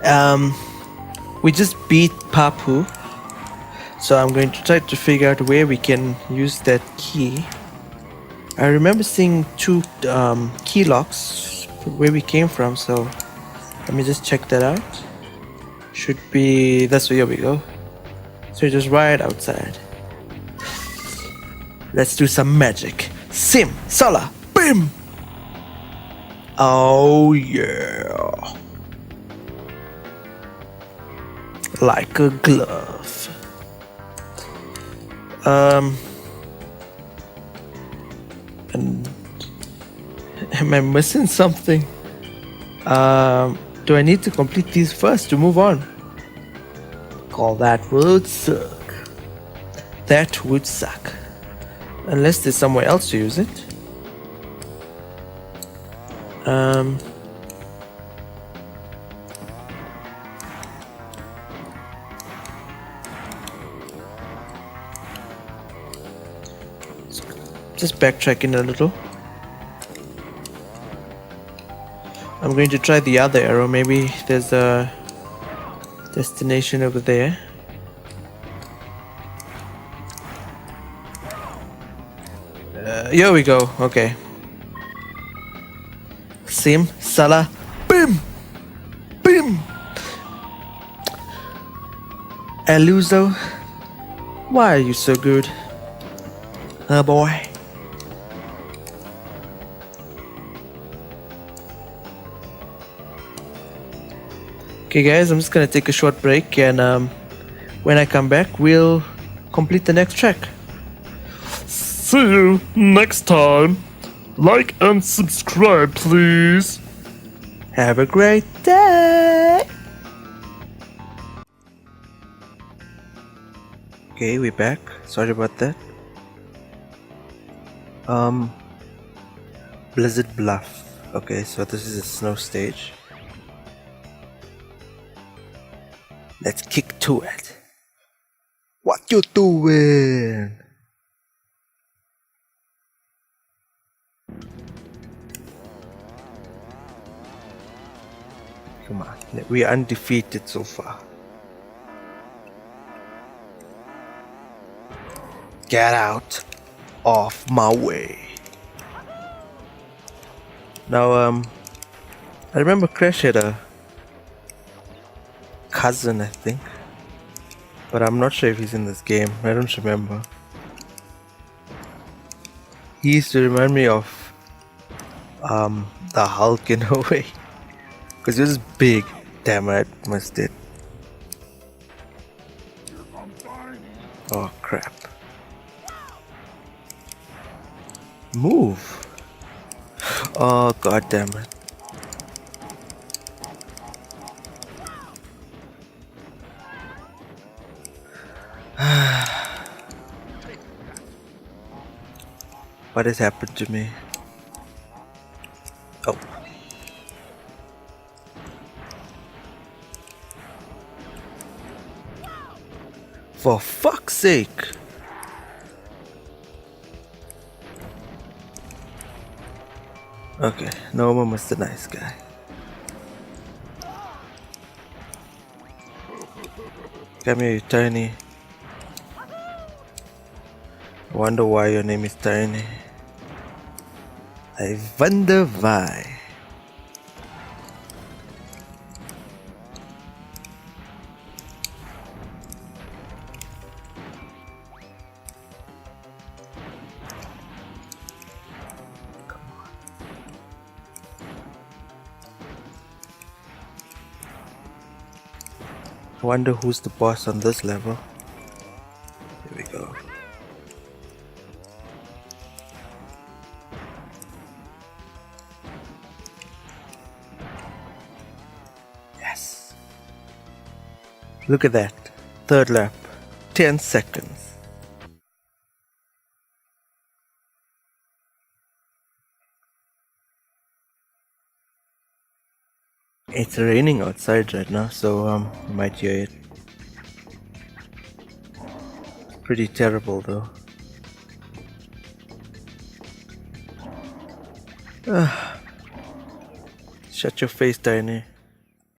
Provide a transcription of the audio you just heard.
Um, we just beat Papu, so I'm going to try to figure out where we can use that key. I remember seeing two key locks where we came from, so let me just check that out. Should be that's where we go. So just right outside. Let's do some magic. Sim, Sala, Bim! Oh yeah. Like a glove. And am I missing something? Do I need to complete these first to move on? Call that would suck. That would suck. Unless there's somewhere else to use it. Just backtracking a little. I'm going to try the other arrow. Maybe there's a destination over there. Here we go. Okay. Sim, Sala, Bim! Bim! Eluzo, why are you so good? Oh boy. Okay guys, I'm just gonna take a short break, and when I come back we'll complete the next track. See you next time. Like and subscribe, please. Have a great day! Okay, we're back. Sorry about that. Blizzard Bluff. Okay, so this is a snow stage. Let's kick to it. What you doing? Come on, we are undefeated so far. Get out of my way. Now, I remember Crash had a cousin, I think, but I'm not sure if he's in this game. I don't remember. He used to remind me of the Hulk in a way, because he was big. Damn, I missed it. Oh crap. Move. Oh god damn it. What has happened to me? Oh. For fuck's sake! Okay, no more Mr. Nice Guy. Come here, you tiny. I wonder why your name is Tiny. I wonder why. I wonder who's the boss on this level. Here we go. Yes. Look at that. Third lap. 10 seconds. It's raining outside right now, so you might hear it. Pretty terrible though. Shut your face, Tiny.